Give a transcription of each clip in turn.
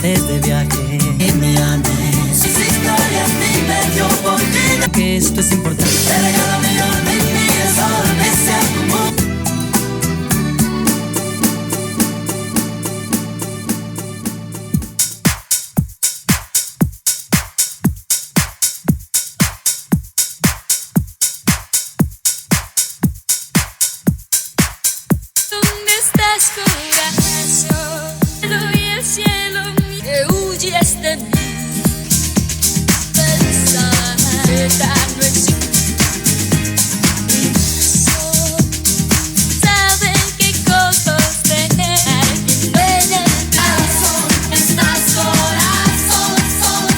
de viaje en Miami. Sus historias dime yo por ti. Que esto es importante. Te regalo mi alma y mi sol que sea común. ¿Dónde estás, corazón? Y el cielo que huyes de mí. Pensar que ya no existe. Saben qué cosas tener que huelen el corazón. Estás corazón, son.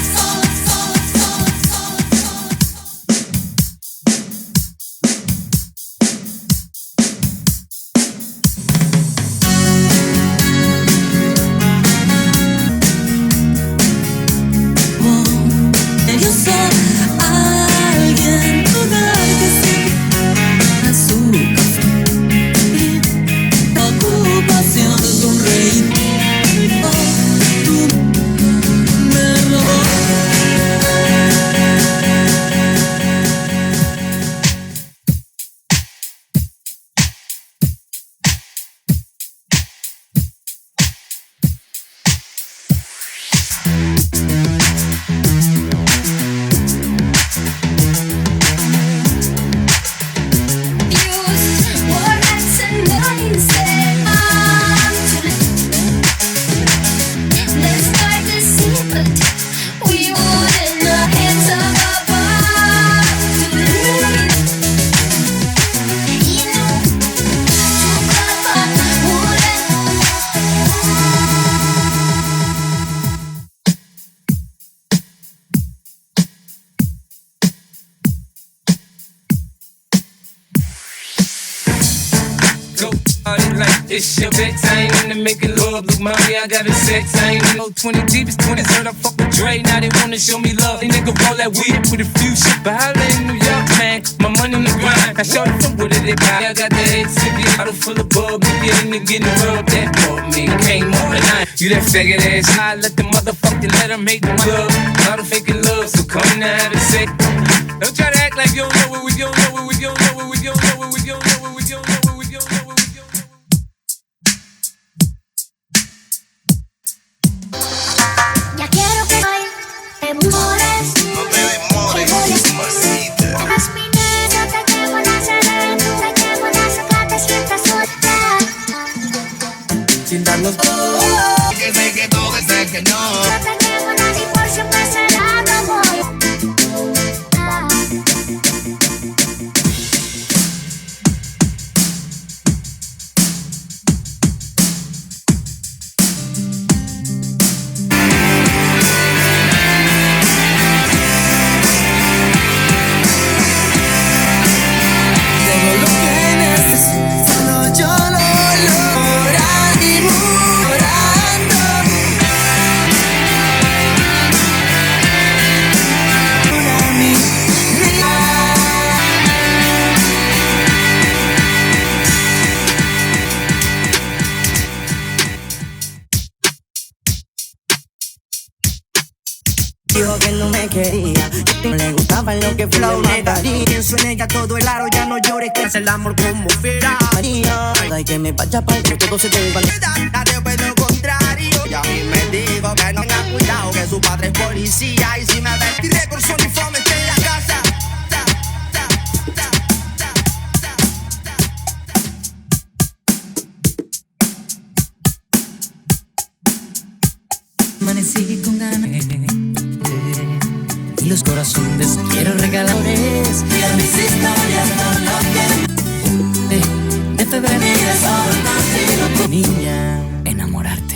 Yo soy alguien, lugar que sí, azúcar, ocupación de sonreír. Tú me robas. Go party like it's your bedtime. Into making love, look, mommy, I got a set time. You know, 20 deep is 20, heard I fuck with Dre. Now they wanna show me love. They nigga roll that weed with a few shit. But I in New York, man, my money on the grind. Now show them from what they buy. I got the head sippy, bottle full of bub. Me getting rubbed that for me. Came overnight. You that faggot ass high, let the motherfucking let them hate the club. Lot of faking love, so come now have a sec. Don't try to act like you don't know what we don't know what we don't know what we don't know what we don't know what we don't know what we don't know what we don't know. Ya quiero que hoy te mores. No te demores, mamacita. Eres mi niña, te llevo a Nazaret. Te llevo a Nazaret, te sientas soltar. Sin darnos Que sé que tú, que sé que no. Yo te llevo a una divorcio, pues será mi amor. todo lo que necesito, solo yo lo lograré murando. Una mi dijo que no me quería, que no le gustaba lo que flow negaría. Pienso en ella todo el aro, ya no llores, que hace el amor como fiera. María, ay que me vaya pa'l que todo se te va. Nadie ve lo contrario. Y a mí me dijo que no tenga cuidado, que su padre es policía. Y si me vestiré con su uniforme esté en la casa. Amanecí con ganas y los corazones quiero regalarles. Y a mis historias no lo quiero. De febrero y de sol nacido con niña, enamorarte.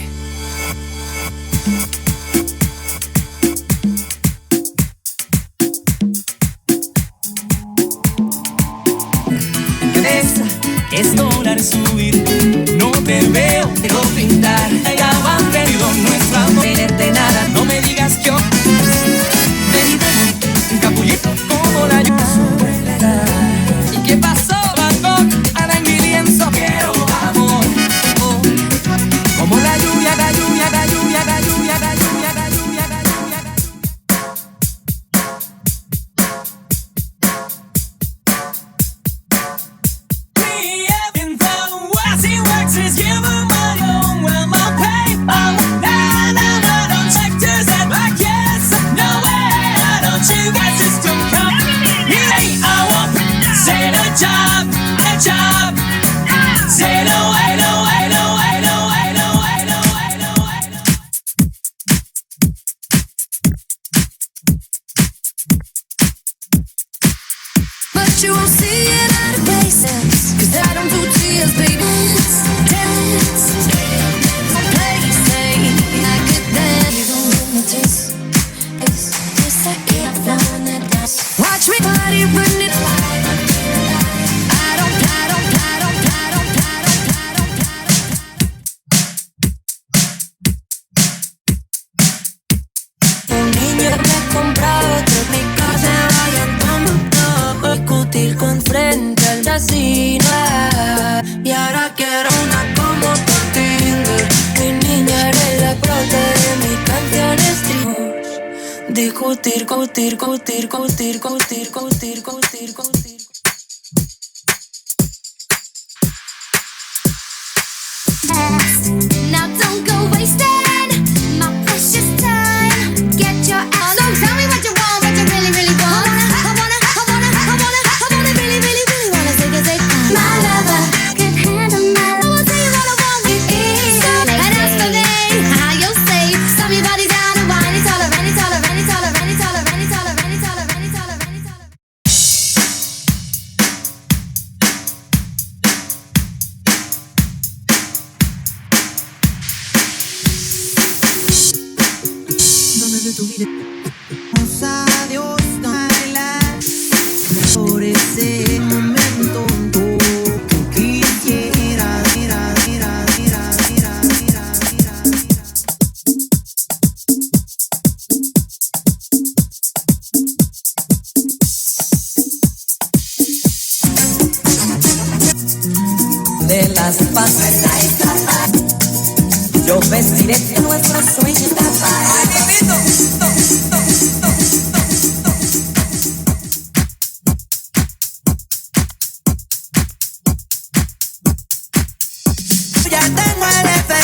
Es lograr subir, no te veo, quiero pintar. Ya van perdido nuestro amor, tenerte nada, no me digas que yo vení, un capullito como la lluvia. ¿Y qué pasó, Van Gogh? Ahora en mi lienzo quiero amor, oh. Como la lluvia, la lluvia, la lluvia, la lluvia, la lluvia. but you won't see it out of places. Cause I don't do tears, baby. Dance, play safe, I could dance. You don't give me taste, taste like it, flowing that dance. Watch me body run it. Con frente al casino y ahora quiero una como contigo. Mi niña eres la prota de mis canciones tristes. Discutir, discutir, discutir, discutir, discutir, discutir, discutir, discutir. Now don't go wasting my precious time. Get your ass. So tell me what you want, what you really, really want. I wanna really, really, really wanna take my lover can handle my love. I will tell you what I want with ease. And as for me, how you'll say, stop your body down and whine it all around, it all around, it all around, it all around, it all around, it all around, it all around, it all around. Adiós, bailar por ese momento que quisiera, mira. De las paces a escapar, yo vestiré de nuestros sueños tapar. Ya tengo el efecto.